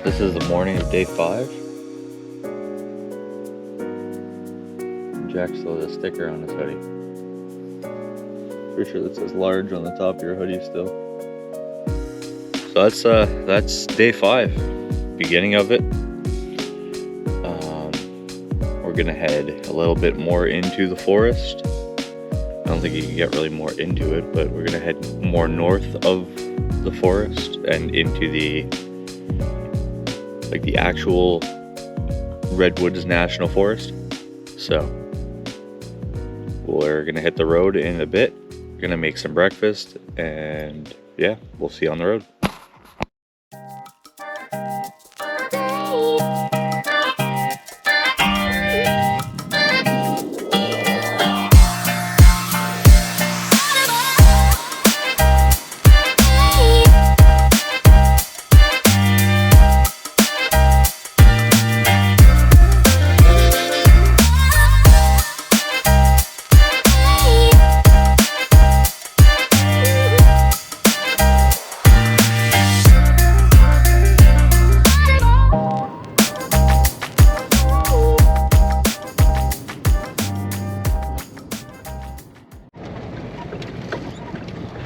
This is the morning of day 5. Jack still has a sticker on his hoodie. Pretty sure that says large on the top of your hoodie still. So that's day 5, beginning of it. We're gonna head a little bit more into the forest. I don't think you can get really more into it, but we're gonna head more north of the forest and into the actual Redwoods National Forest. So we're gonna hit the road in a bit, gonna make some breakfast, and yeah, we'll see you on the road.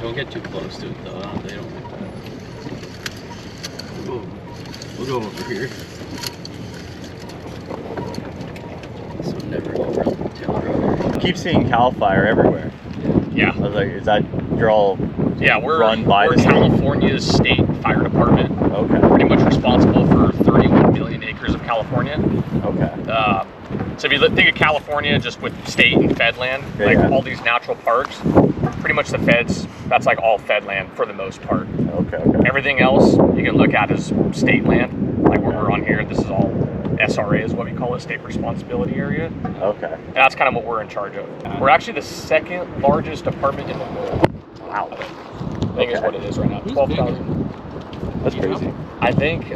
Don't get too close to it though, they don't like that. We'll go over here. So never go around the tail road. Keep seeing CalFire everywhere. Yeah. I was like, is that, you're all we're run by we're the California's state fire department. Okay. Pretty much responsible for 31 million acres of California. Okay. So if you think of California just with state and fed land, all these natural parks, pretty much the feds, that's like all fed land for the most part. Okay. Everything else you can look at as state land, like where we're on here, this is all SRA is what we call it, state responsibility area. Okay. And that's kind of what we're in charge of. We're actually the second largest department in the world. Wow. I think is what it is right now. 12,000. That's crazy. I think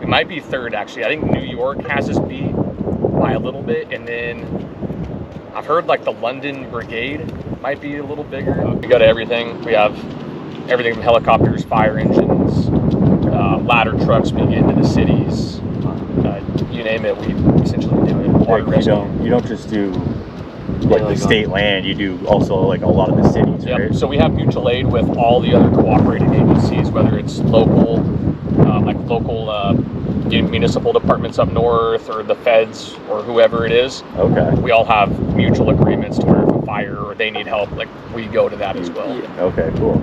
it might be third actually. I think New York has us beat by a little bit, and then I've heard like the London Brigade might be a little bigger. We got everything. We have everything from helicopters, fire engines, ladder trucks being into the cities. You name it, we essentially do it. Water rescue. You don't just do like the state land. You do also like a lot of the cities, right? So we have mutual aid with all the other cooperating agencies, whether it's local, municipal departments up north, or the feds, or whoever it is. Okay. We all have mutual agreements to where if a fire or they need help, like we go to that as well. Yeah. Okay, cool.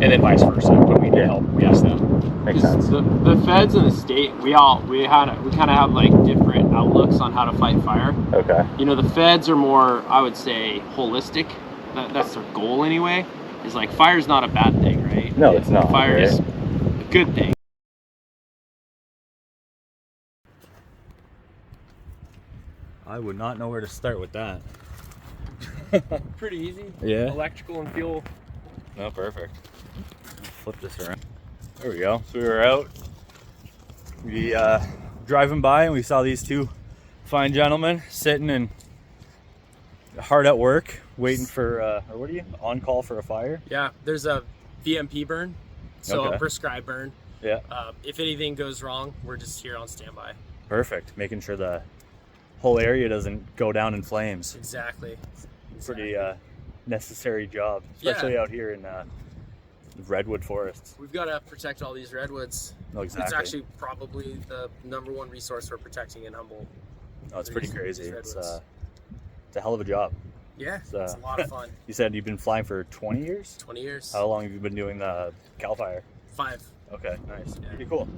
And then vice versa, when we need help, we ask them. Makes sense. The feds and the state, we kind of have like different outlooks on how to fight fire. Okay. You know, the feds are more, I would say, holistic. That's their goal anyway. Is like fire's not a bad thing, right? No, it's not. Fire right? is a good thing. I would not know where to start with that. Pretty easy. Yeah. Electrical and fuel. No, perfect. Flip this around. There we go. So we were out. We driving by and we saw these two fine gentlemen sitting and hard at work, waiting for or what are you on call for a fire? Yeah, there's a VMP burn, so Okay. a prescribed burn. Yeah. If anything goes wrong, we're just here on standby. Perfect. Making sure the whole area doesn't go down in flames. Exactly. Pretty necessary job, especially out here in redwood forests. We've got to protect all these redwoods. No, exactly. It's actually probably the #1 resource we're protecting in Humboldt. Oh, it's pretty crazy. It's redwoods. it's a hell of a job. Yeah, it's a lot of fun. You said you've been flying for 20 years? 20 years. How long have you been doing the CalFire? 5. Okay, nice. Yeah. Pretty cool.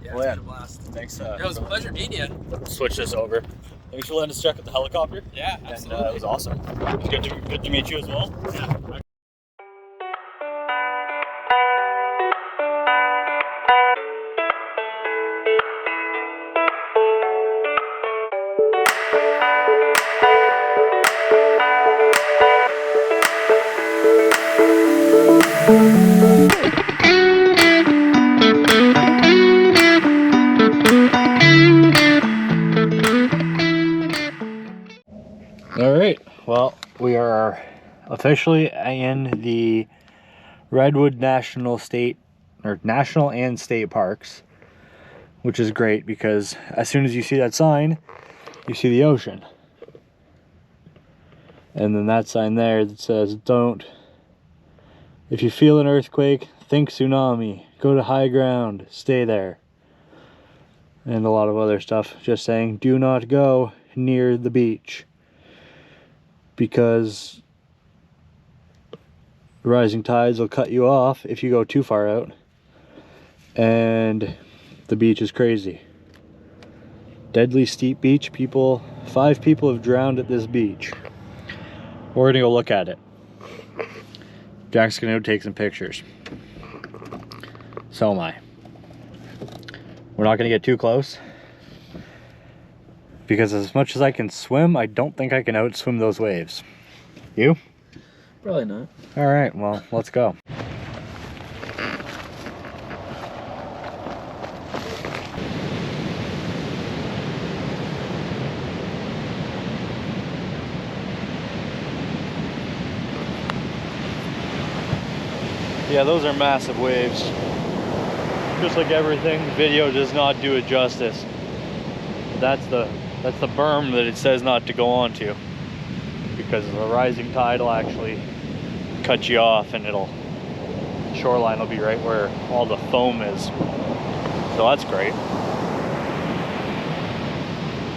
Yeah, Well, it's been a blast. Thanks. It was a pleasure meeting you. Switch this over. Thanks for letting us check with the helicopter. Yeah, And absolutely. it was awesome. It's good to meet you as well. Yeah. All right. Well, we are officially in the Redwood National State or national and state parks, which is great because as soon as you see that sign, you see the ocean. And then that sign there that says, if you feel an earthquake, think tsunami, go to high ground, stay there. And a lot of other stuff just saying, do not go near the beach because the rising tides will cut you off if you go too far out. And the beach is crazy. Deadly steep beach. 5 people have drowned at this beach. We're gonna go look at it. Jack's gonna go take some pictures. So am I. We're not gonna get too close because as much as I can swim, I don't think I can outswim those waves. You? Probably not. All right, well, let's go. Yeah, those are massive waves. Just like everything, video does not do it justice. That's the berm that it says not to go onto, because the rising tide will actually cut you off, and shoreline will be right where all the foam is. So that's great.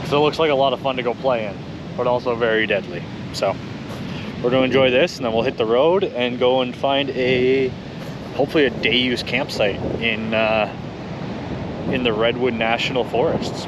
So it looks like a lot of fun to go play in, but also very deadly. So we're gonna enjoy this, and then we'll hit the road and go and find hopefully a day use campsite in the Redwood National Forests.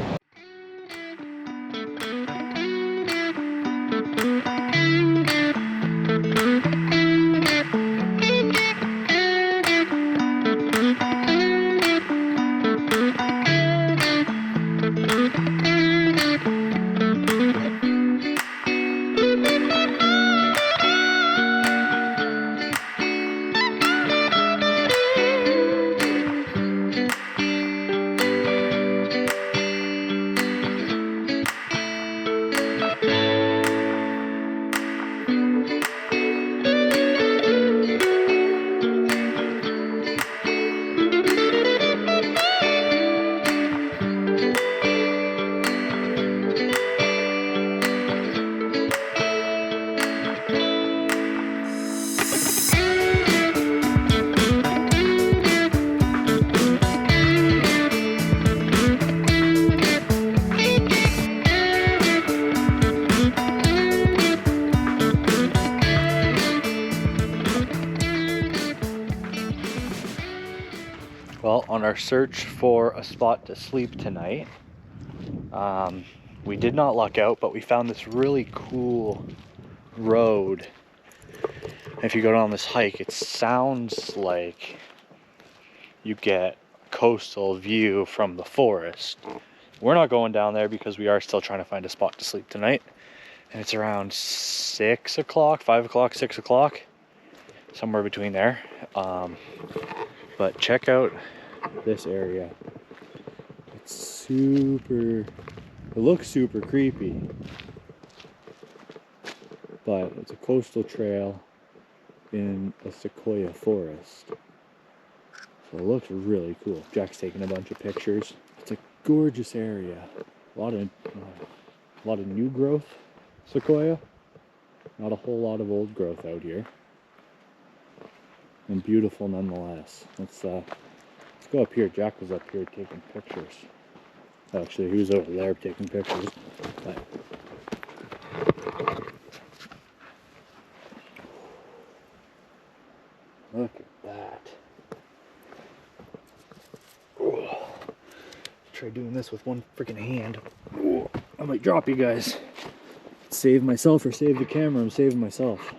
Well, on our search for a spot to sleep tonight, we did not luck out, but we found this really cool road. If you go down this hike, it sounds like you get coastal view from the forest. We're not going down there because we are still trying to find a spot to sleep tonight. And it's around 6 o'clock, 5 o'clock, 6 o'clock, somewhere between there. But check out this area. It looks super creepy, but it's a coastal trail in a sequoia forest. So it looks really cool. Jack's taking a bunch of pictures. It's a gorgeous area. A lot of new growth sequoia. Not a whole lot of old growth out here. And beautiful nonetheless. Let's go up here. Jack was up here taking pictures. Actually, he was over there taking pictures. But look at that. Ooh. Try doing this with one freaking hand. Ooh. I might drop you guys. Save myself or save the camera. I'm saving myself.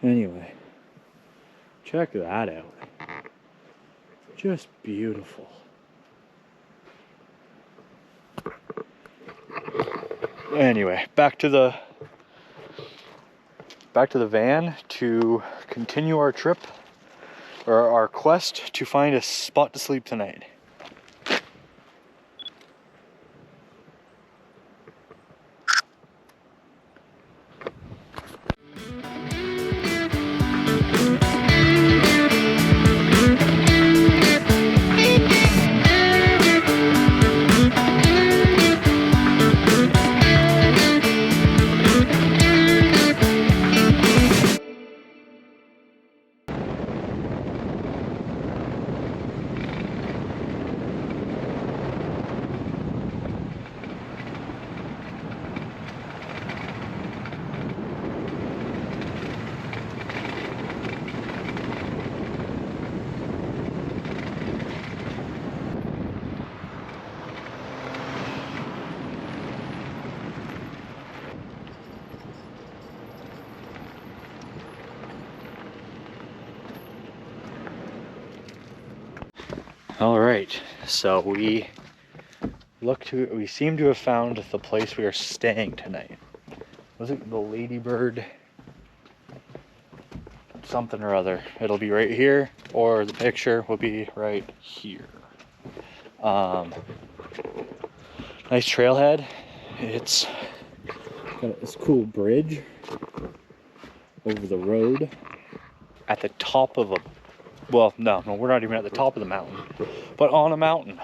Anyway. Check that out. Just beautiful. Anyway, back to the van to continue our trip, or our quest to find a spot to sleep tonight. All right, so we seem to have found the place we are staying tonight. Was it the Ladybird something or other? It'll be right here, or the picture will be right here. Nice trailhead. It's got this cool bridge over the road at the top of a, well, no, we're not even at the top of the mountain, but on a mountain.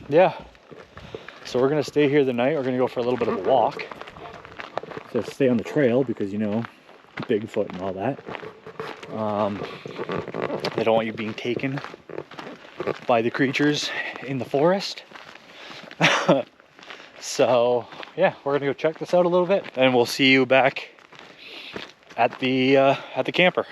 Yeah, so we're gonna stay here the night. We're gonna go for a little bit of a walk, so stay on the trail because, you know, Bigfoot and all that. They don't want you being taken by the creatures in the forest. So yeah, we're gonna go check this out a little bit, and we'll see you back at the camper.